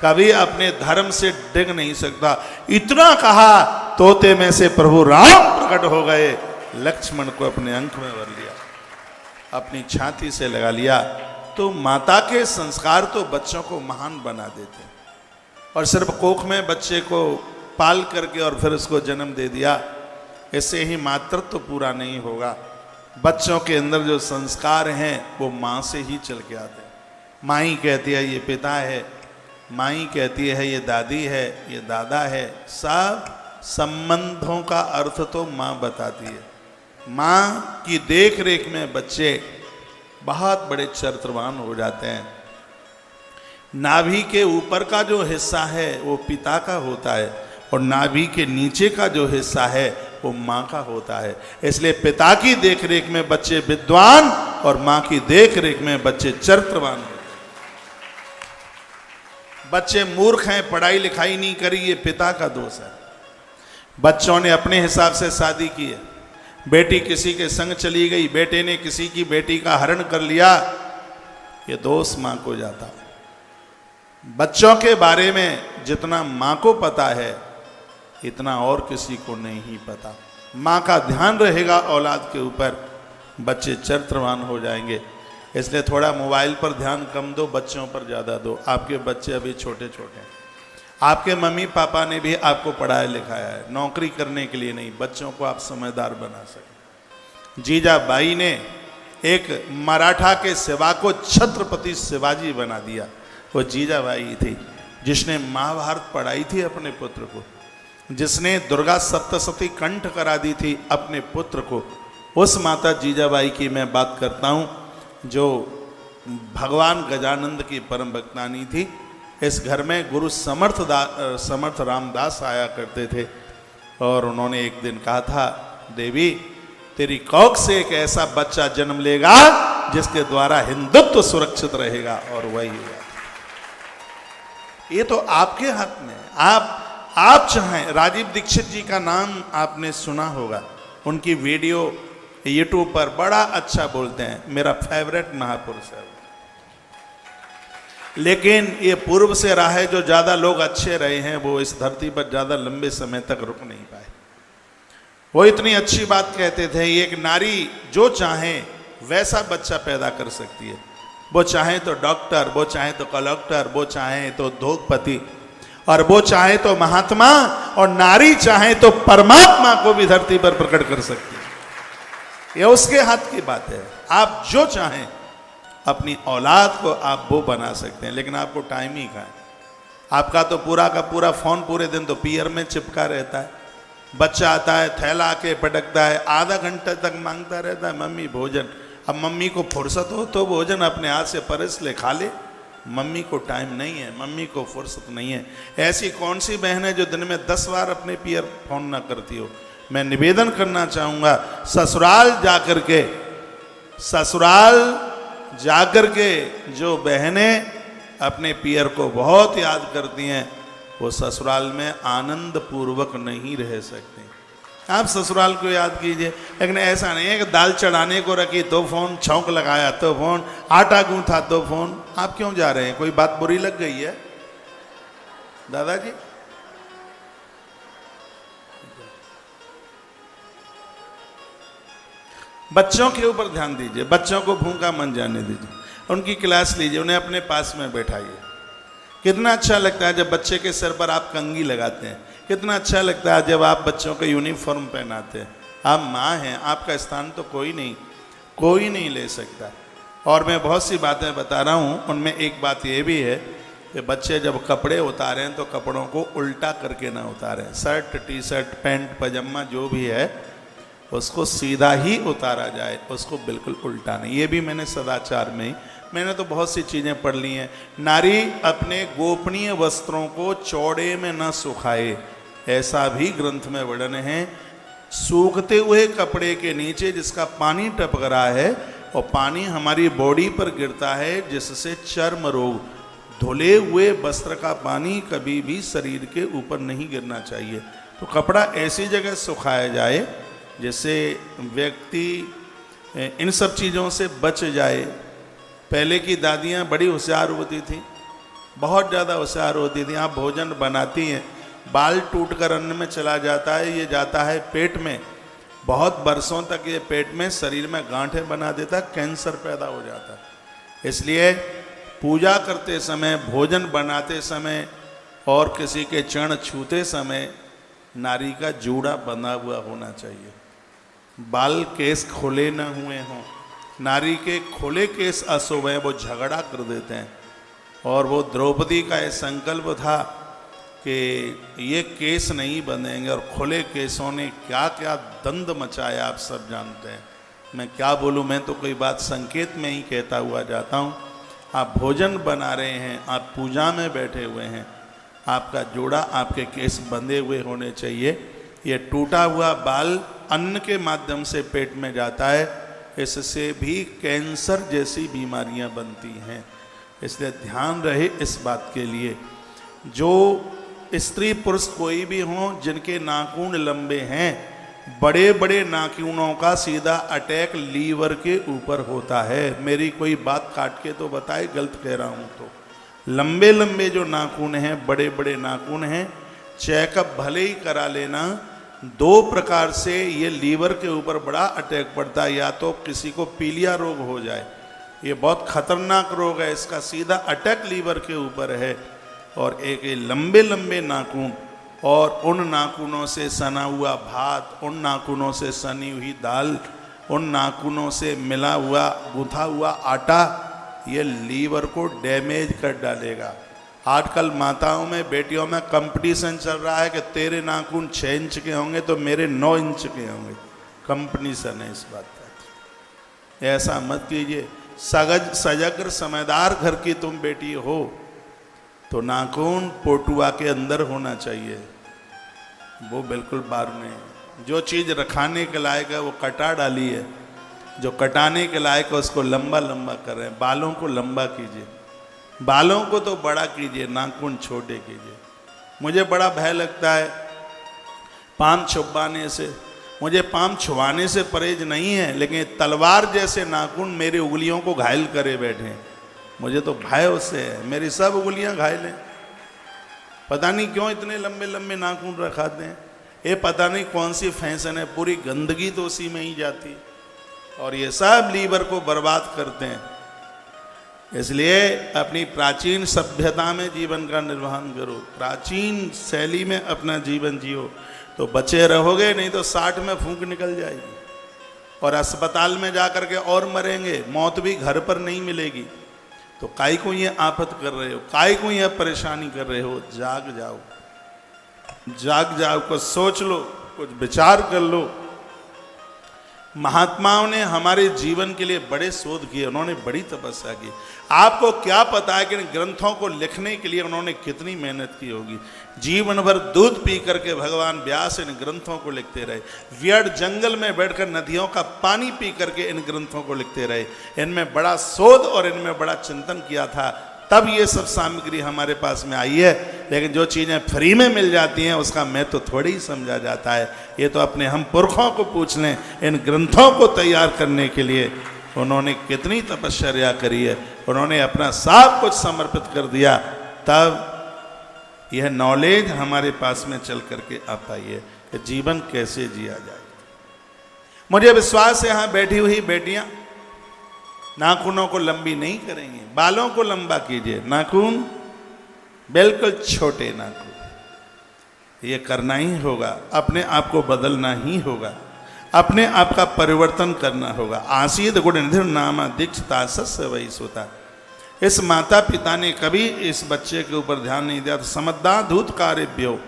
कभी अपने धर्म से डिग नहीं सकता। इतना कहा, तोते में से प्रभु राम प्रकट हो गए लक्ष्मण को अपने अंक में भर लिया, अपनी छाती से लगा लिया। तो माता के संस्कार तो बच्चों को महान बना देते हैं। और सिर्फ कोख में बच्चे को पाल करके और फिर उसको जन्म दे दिया, इससे ही मातृत्व तो पूरा नहीं होगा। बच्चों के अंदर जो संस्कार हैं वो माँ से ही चल के आते हैं। माँ ही कहती है ये पिता है, माँ ही कहती है ये दादी है, ये दादा है। सब संबंधों का अर्थ तो माँ बताती है। माँ की देख रेख में बच्चे बहुत बड़े चरित्रवान हो जाते हैं। नाभि के ऊपर का जो हिस्सा है वो पिता का होता है और नाभि के नीचे का जो हिस्सा है वो माँ का होता है। इसलिए पिता की देखरेख में बच्चे विद्वान और माँ की देखरेख में बच्चे चरित्रवान होते हैं। बच्चे मूर्ख हैं, पढ़ाई लिखाई नहीं करी, ये पिता का दोष है। बच्चों ने अपने हिसाब से शादी की है, बेटी किसी के संग चली गई, बेटे ने किसी की बेटी का हरण कर लिया, ये दोष माँ को जाता। बच्चों के बारे में जितना माँ को पता है इतना और किसी को नहीं पता। माँ का ध्यान रहेगा औलाद के ऊपर, बच्चे चरित्रवान हो जाएंगे। इसलिए थोड़ा मोबाइल पर ध्यान कम दो, बच्चों पर ज़्यादा दो। आपके बच्चे अभी छोटे छोटे हैं, आपके मम्मी पापा ने भी आपको पढ़ाया लिखाया है, नौकरी करने के लिए नहीं, बच्चों को आप समझदार बना सकें। जीजाबाई ने एक मराठा के सेवा को छत्रपति शिवाजी बना दिया। वो जीजाबाई थी जिसने महाभारत पढ़ाई थी अपने पुत्र को, जिसने दुर्गा सप्तशती कंठ करा दी थी अपने पुत्र को। उस माता जीजाबाई की मैं बात करता हूँ जो भगवान गजानंद की परम भक्तानी थी। इस घर में गुरु समर्थ रामदास आया करते थे और उन्होंने एक दिन कहा था, देवी तेरी कौख से एक ऐसा बच्चा जन्म लेगा जिसके द्वारा हिंदुत्व सुरक्षित रहेगा, और वही हुआ। ये तो आपके हाथ में है। आप चाहें, राजीव दीक्षित जी का नाम आपने सुना होगा, उनकी वीडियो यूट्यूब पर बड़ा अच्छा बोलते हैं, मेरा फेवरेट महापुरुष है। लेकिन ये पूर्व से रहा है, जो ज़्यादा लोग अच्छे रहे हैं वो इस धरती पर ज़्यादा लंबे समय तक रुक नहीं पाए। वो इतनी अच्छी बात कहते थे, एक नारी जो चाहे वैसा बच्चा पैदा कर सकती है। वो चाहे तो डॉक्टर, वो चाहे तो कलेक्टर, वो चाहे तो उद्योगपति, और वो चाहे तो महात्मा, और नारी चाहे तो परमात्मा को भी धरती पर प्रकट कर सकती है। ये उसके हाथ की बात है। आप जो चाहें अपनी औलाद को आप वो बना सकते हैं, लेकिन आपको टाइम ही कहाँ है। आपका तो पूरा का पूरा फोन पूरे दिन तो पियर में चिपका रहता है। बच्चा आता है, थैला के पटकता है, आधा घंटे तक मांगता रहता है मम्मी भोजन। अब मम्मी को फुर्सत हो तो भोजन अपने हाथ से परस ले, खा ले। मम्मी को टाइम नहीं है, मम्मी को फुर्सत नहीं है। ऐसी कौन सी बहन है जो दिन में 10 बार अपने पियर फोन ना करती हो। मैं निवेदन करना चाहूँगा, ससुराल जाकर के जो बहनें अपने पियर को बहुत याद करती हैं, वो ससुराल में आनंद पूर्वक नहीं रह सकती। आप ससुराल को याद कीजिए, लेकिन ऐसा नहीं है कि दाल चढ़ाने को रखी तो फोन, छौंक लगाया तो फोन, आटा गूंथा तो फोन। आप क्यों जा रहे हैं? कोई बात बुरी लग गई है दादाजी? बच्चों के ऊपर ध्यान दीजिए, बच्चों को भूखा मन जाने दीजिए, उनकी क्लास लीजिए, उन्हें अपने पास में बैठाइए। कितना अच्छा लगता है जब बच्चे के सर पर आप कंघी लगाते हैं, कितना अच्छा लगता है जब आप बच्चों को यूनिफॉर्म पहनाते हैं। आप माँ हैं, आपका स्थान तो कोई नहीं ले सकता। और मैं बहुत सी बातें बता रहा हूँ, उनमें एक बात ये भी है कि बच्चे जब कपड़े उतारें तो कपड़ों को उल्टा करके ना उतारें। शर्ट, टी शर्ट, पैंट, पजामा जो भी है उसको सीधा ही उतारा जाए, उसको बिल्कुल उल्टा नहीं। ये भी मैंने सदाचार में ही, मैंने तो बहुत सी चीज़ें पढ़ ली हैं। नारी अपने गोपनीय वस्त्रों को चौड़े में न सुखाए, ऐसा भी ग्रंथ में वर्णन है। सूखते हुए कपड़े के नीचे जिसका पानी टपक रहा है, और पानी हमारी बॉडी पर गिरता है जिससे चर्म रोग, धुले हुए वस्त्र का पानी कभी भी शरीर के ऊपर नहीं गिरना चाहिए। तो कपड़ा ऐसी जगह सुखाया जाए जिससे व्यक्ति इन सब चीज़ों से बच जाए। पहले की दादियाँ बड़ी होशियार होती थी, बहुत ज़्यादा होशियार होती थी। आप भोजन बनाती हैं, बाल टूट कर अन्न में चला जाता है, ये जाता है पेट में, बहुत बरसों तक ये पेट में शरीर में गांठें बना देता, कैंसर पैदा हो जाता। इसलिए पूजा करते समय, भोजन बनाते समय और किसी के चरण छूते समय नारी का जूड़ा बंधा हुआ होना चाहिए। बाल केस खुले न हुए हों। नारी के खुले केस अशुभ हैं, वो झगड़ा कर देते हैं। और वो द्रौपदी का ये संकल्प था कि ये केस नहीं बंधेंगे, और खुले केसों ने क्या क्या दंड मचाया आप सब जानते हैं। मैं क्या बोलूँ, मैं तो कोई बात संकेत में ही कहता हुआ जाता हूँ। आप भोजन बना रहे हैं, आप पूजा में बैठे हुए हैं, आपका जोड़ा, आपके केस बंधे हुए होने चाहिए। ये टूटा हुआ बाल अन्न के माध्यम से पेट में जाता है, इससे भी कैंसर जैसी बीमारियां बनती हैं। इसलिए ध्यान रहे इस बात के लिए। जो स्त्री पुरुष कोई भी हों जिनके नाखून लंबे हैं, बड़े बड़े नाखूनों का सीधा अटैक लीवर के ऊपर होता है। मेरी कोई बात काट के तो बताए, गलत कह रहा हूँ तो। लंबे लंबे जो नाखून हैं, बड़े बड़े नाखून हैं, चेकअप भले ही करा लेना। 2 प्रकार से ये लीवर के ऊपर बड़ा अटैक पड़ता है। या तो किसी को पीलिया रोग हो जाए, ये बहुत खतरनाक रोग है, इसका सीधा अटैक लीवर के ऊपर है। और एक ये लंबे लंबे नाखून, और उन नाखूनों से सना हुआ भात, उन नाखूनों से सनी हुई दाल, उन नाखूनों से मिला हुआ गूंथा हुआ आटा, ये लीवर को डैमेज कर डालेगा। आजकल माताओं में, बेटियों में कंपटीशन चल रहा है कि तेरे नाखून 6 इंच के होंगे तो मेरे 9 इंच के होंगे। कंपटीशन है इस बात का। ऐसा मत कीजिए। सजग समझदार घर की तुम बेटी हो तो नाखून पोटुआ के अंदर होना चाहिए, वो बिल्कुल बाहर नहीं। जो चीज़ रखाने के लायक है वो कटा डाली है, जो कटाने के लायक है उसको लंबा लंबा कर रहे हैं। बालों को लंबा कीजिए, बालों को तो बड़ा कीजिए, नाखून छोटे कीजिए। मुझे बड़ा भय लगता है पाम छुपाने से। मुझे पाम छुआने से परहेज नहीं है, लेकिन तलवार जैसे नाखून मेरी उंगलियों को घायल करे बैठे हैं। मुझे तो भय उससे है, मेरी सब उंगलियां घायल हैं। पता नहीं क्यों इतने लंबे लंबे नाखून रखाते हैं। ये पता नहीं कौन सी फैशन है, पूरी गंदगी तो उसी में ही जाती, और ये सब लीवर को बर्बाद करते हैं। इसलिए अपनी प्राचीन सभ्यता में जीवन का निर्वहन करो, प्राचीन शैली में अपना जीवन जियो, तो बचे रहोगे। नहीं तो 60 में फूंक निकल जाएगी और अस्पताल में जा कर के और मरेंगे। मौत भी घर पर नहीं मिलेगी। तो काय को ये आफत कर रहे हो, काय को ये परेशानी कर रहे हो? जाग जाओ, जाग जाओ, कुछ सोच लो, कुछ विचार कर लो। महात्माओं ने हमारे जीवन के लिए बड़े शोध किए, उन्होंने बड़ी तपस्या की। आपको क्या पता है कि इन ग्रंथों को लिखने के लिए उन्होंने कितनी मेहनत की होगी। जीवन भर दूध पी करके भगवान व्यास इन ग्रंथों को लिखते रहे। वियड जंगल में बैठकर नदियों का पानी पी करके इन ग्रंथों को लिखते रहे। इनमें बड़ा शोध और इनमें बड़ा चिंतन किया था, तब ये सब सामग्री हमारे पास में आई है। लेकिन जो चीज़ें फ्री में मिल जाती हैं उसका महत्व थोड़ी ही समझा जाता है। ये तो अपने हम पुरखों को पूछ लें, इन ग्रंथों को तैयार करने के लिए उन्होंने कितनी तपश्चर्या करी है। उन्होंने अपना सब कुछ समर्पित कर दिया, तब यह नॉलेज हमारे पास में चल करके आ पाई है कि जीवन कैसे जिया जाए। मुझे विश्वास है यहाँ बैठी हुई बेटियाँ नाखूनों को लंबी नहीं करेंगी, बालों को लंबा कीजिए, नाखून बिल्कुल छोटे नाखून। ये करना ही होगा, अपने आप को बदलना ही होगा, अपने आप का परिवर्तन करना होगा। आसीद गुण निधि नामा दीक्षता सस्य वही सोता। इस माता पिता ने कभी इस बच्चे के ऊपर ध्यान नहीं दिया। तो समझदार धूत कार्यभ्यो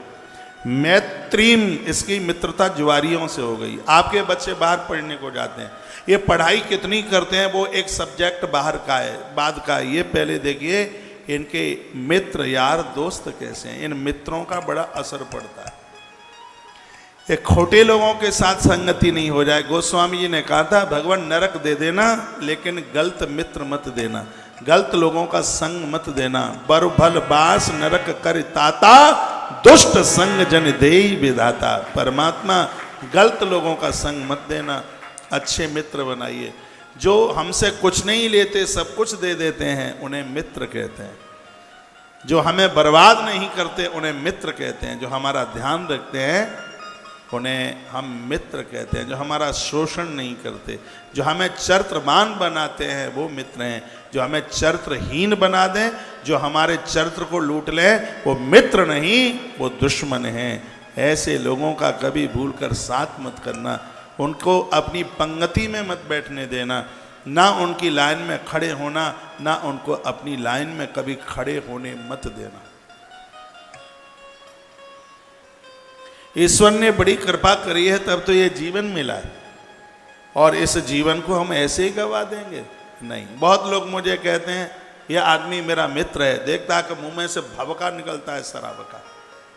मैत्रीम, इसकी मित्रता जुआरियों से हो गई। आपके बच्चे बाहर पढ़ने को जाते हैं, ये पढ़ाई कितनी करते हैं वो एक सब्जेक्ट बाहर का है, बाद का है। ये पहले देखिए इनके मित्र यार दोस्त कैसे हैं। इन मित्रों का बड़ा असर पड़ता है। ये खोटे लोगों के साथ संगति नहीं हो जाए। गोस्वामी जी ने कहा था भगवान नरक दे देना लेकिन गलत मित्र मत देना, गलत लोगों का संग मत देना। बर भल बास नरक कर ताता, दुष्ट संग जन देई विधाता। परमात्मा गलत लोगों का संग मत देना, अच्छे मित्र बनाइए। जो हमसे कुछ नहीं लेते सब कुछ दे देते हैं उन्हें मित्र कहते हैं। जो हमें बर्बाद नहीं करते उन्हें मित्र कहते हैं। जो हमारा ध्यान रखते हैं उन्हें हम मित्र कहते हैं। जो हमारा शोषण नहीं करते, जो हमें चरित्रवान बनाते हैं, वो मित्र हैं। जो हमें चरित्रहीन बना दें, जो हमारे चरित्र को लूट लें, वो मित्र नहीं, वो दुश्मन हैं। ऐसे लोगों का कभी भूल कर साथ मत करना, उनको अपनी पंक्ति में मत बैठने देना, ना उनकी लाइन में खड़े होना, ना उनको अपनी लाइन में कभी खड़े होने मत देना। ईश्वर ने बड़ी कृपा करी है, तब तो ये जीवन मिला है, और इस जीवन को हम ऐसे ही गवा देंगे? नहीं। बहुत लोग मुझे कहते हैं ये आदमी मेरा मित्र है, देखता है कि मुंह में से भवका निकलता है शराब का।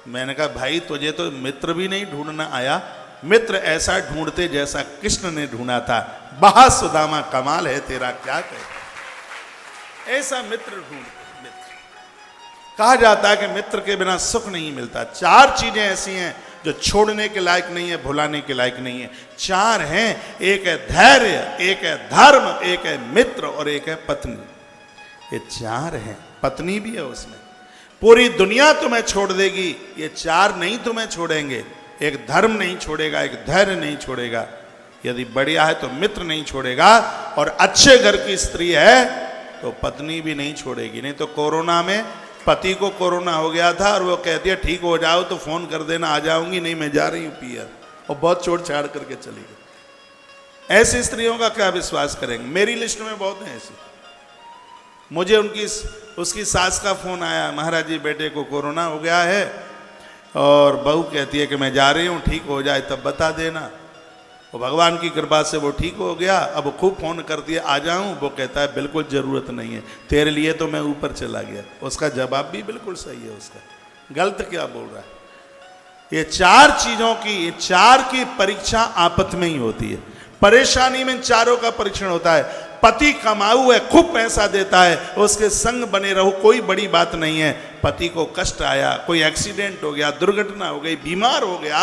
मैंने कहा भाई तुझे तो मित्र भी नहीं ढूंढना आया, मित्र ऐसा ढूंढते जैसा कृष्ण ने ढूंढा था। बहा सुदामा कमाल है तेरा, क्या कहे, ऐसा मित्र ढूंढते। मित्र कहा जाता है कि मित्र के बिना सुख नहीं मिलता। 4 चीजें ऐसी हैं जो छोड़ने के लायक नहीं है, भुलाने के लायक नहीं है। 4 हैं, एक है धैर्य, एक है धर्म, एक है मित्र और एक है पत्नी। ये 4 हैं, पत्नी भी है उसमें। पूरी दुनिया तुम्हें छोड़ देगी, ये 4 नहीं तुम्हें छोड़ेंगे। एक धर्म नहीं छोड़ेगा, एक धैर्य नहीं छोड़ेगा, यदि बढ़िया है तो मित्र नहीं छोड़ेगा, और अच्छे घर की स्त्री है तो पत्नी भी नहीं छोड़ेगी। नहीं तो कोरोना में पति को कोरोना हो गया था और वो कहती है ठीक हो जाओ तो फोन कर देना, आ जाऊंगी। नहीं मैं जा रही हूँ पीयर, और बहुत छोड़ छाड़ करके चली गई। ऐसी स्त्रियों का क्या विश्वास करेंगे? मेरी लिस्ट में बहुत हैं ऐसी। मुझे उसकी सास का फोन आया, महाराज जी बेटे को कोरोना हो गया है, और बहू कहती है कि मैं जा रही हूँ, ठीक हो जाए तब बता देना। और भगवान की कृपा से वो ठीक हो गया। अब खूब फोन कर दिया आ जाऊं, वो कहता है बिल्कुल जरूरत नहीं है, तेरे लिए तो मैं ऊपर चला गया। उसका जवाब भी बिल्कुल सही है, उसका गलत क्या बोल रहा है। ये 4 चीजों की, ये 4 की परीक्षा आपस में ही होती है। परेशानी में 4 का परीक्षण होता है। पति कमाऊ है, खूब पैसा देता है, उसके संग बने रहो, कोई बड़ी बात नहीं है। पति को कष्ट आया, कोई एक्सीडेंट हो गया, दुर्घटना हो गई, बीमार हो गया,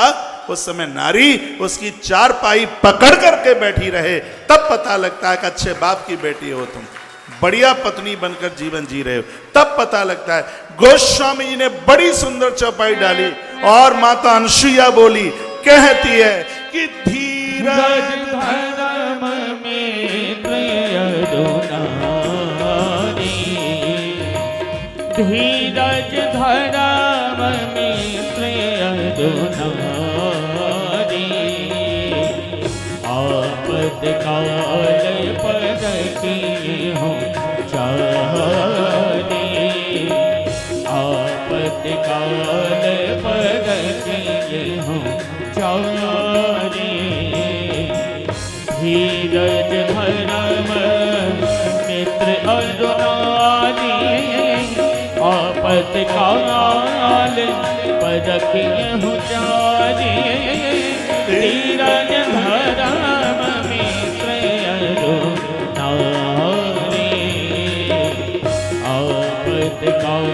उस समय नारी उसकी 4 पाई पकड़ करके बैठी रहे, तब पता लगता है कि अच्छे बाप की बेटी हो तुम, बढ़िया पत्नी बनकर जीवन जी रहे हो, तब पता लगता है। गोस्वामी जी ने बड़ी सुंदर चौपाई डाली, और माता अनसुईया बोली, कहती है कि धीरज धर्म में धीरज धर्म में आपद काल पदकी हो चारे, आपद काल पदकी हो चारे। धीरज धर्म मित्र अनुरागी, आपत काल पदकी चारे। धीरज धर्म मित्र अनुरागी, आपत काल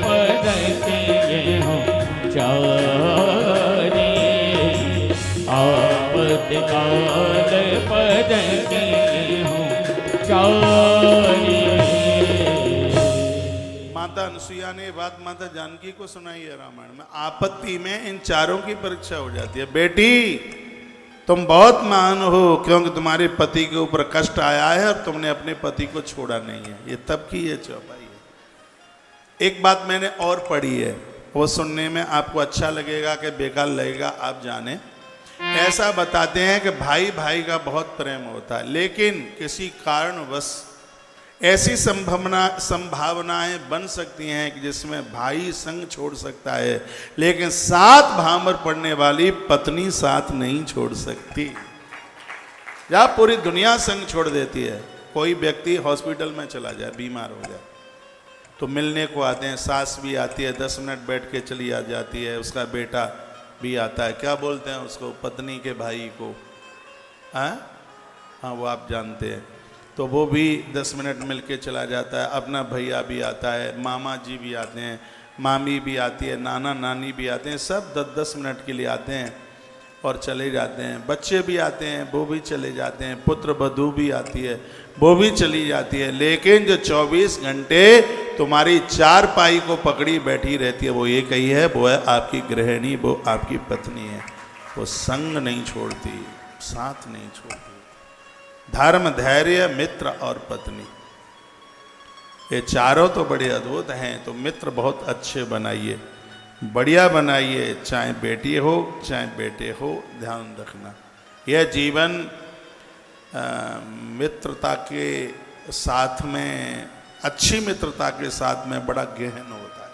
पदकी चारे। आपत काल पदकी चारे। माता अनसुईया ने बात माता जानकी को सुनाई है रामायण में। आपत्ति में इन 4 की परीक्षा हो जाती है। बेटी तुम बहुत महान हो, क्योंकि तुम्हारे पति के ऊपर कष्ट आया है और तुमने अपने पति को छोड़ा नहीं है। ये तब की ये चौपाई है। एक बात मैंने और पढ़ी है, वो सुनने में आपको अच्छा लगेगा कि बेकार लगेगा आप जाने। ऐसा बताते हैं कि भाई भाई का बहुत प्रेम होता है, लेकिन किसी कारणवश ऐसी संभावनाएं बन सकती हैं कि जिसमें भाई संग छोड़ सकता है, लेकिन साथ भामर पड़ने वाली पत्नी साथ नहीं छोड़ सकती। जब पूरी दुनिया संग छोड़ देती है, कोई व्यक्ति हॉस्पिटल में चला जाए, बीमार हो जाए, तो मिलने को आते हैं, सास भी आती है, 10 मिनट बैठ के चली आ जाती है, उसका बेटा भी आता है, क्या बोलते हैं उसको, पत्नी के भाई को, हाँ वो आप जानते हैं, तो वो भी 10 मिनट मिल के चला जाता है। अपना भैया भी आता है, मामा जी भी आते हैं, मामी भी आती है, नाना नानी भी आते हैं, सब 10-10 मिनट के लिए आते हैं और चले जाते हैं। बच्चे भी आते हैं, वो भी चले जाते हैं, पुत्र वधू भी आती है, वो भी चली जाती है, लेकिन जो 24 घंटे तुम्हारी 4 पाई को पकड़ी बैठी रहती है, वो एक ही है, वो है आपकी गृहिणी, वो आपकी पत्नी है। वो संग नहीं छोड़ती, साथ नहीं छोड़ती। धर्म, धैर्य, मित्र और पत्नी, ये चारों तो बड़े अद्भुत हैं। तो मित्र बहुत अच्छे बनाइए, बढ़िया बनाइए, चाहे बेटी हो चाहे बेटे हो, ध्यान रखना। यह जीवन मित्रता के साथ में, अच्छी मित्रता के साथ में बड़ा गहन होता है,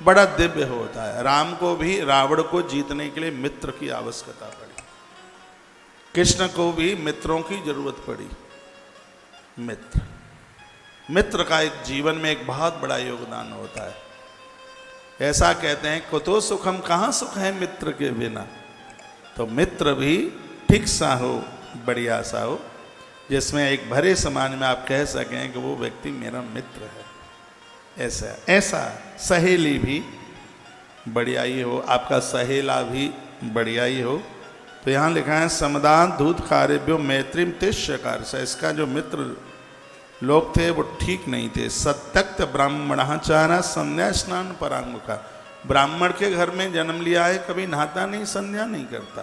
बड़ा दिव्य होता है। राम को भी रावण को जीतने के लिए मित्र की आवश्यकता पड़ी, कृष्ण को भी मित्रों की जरूरत पड़ी। मित्र का एक जीवन में एक बहुत बड़ा योगदान होता है। ऐसा कहते हैं, कुतो सुखम, कहाँ सुख है मित्र के बिना। तो मित्र भी ठीक सा हो, बढ़िया सा हो, जिसमें एक भरे समान में आप कह सकें कि वो व्यक्ति मेरा मित्र है। ऐसा सहेली भी बढ़िया ही हो, आपका सहेला भी बढ़िया ही हो। तो यहाँ लिखा है समदान दूत कार्यो मैत्रीम तिष्यकार से। इसका जो मित्र लोग थे वो ठीक नहीं थे। सत्यक्त ब्राह्मणाचारा संध्या स्नान परांगुका, ब्राह्मण के घर में जन्म लिया है, कभी नहाता नहीं, संध्या नहीं करता।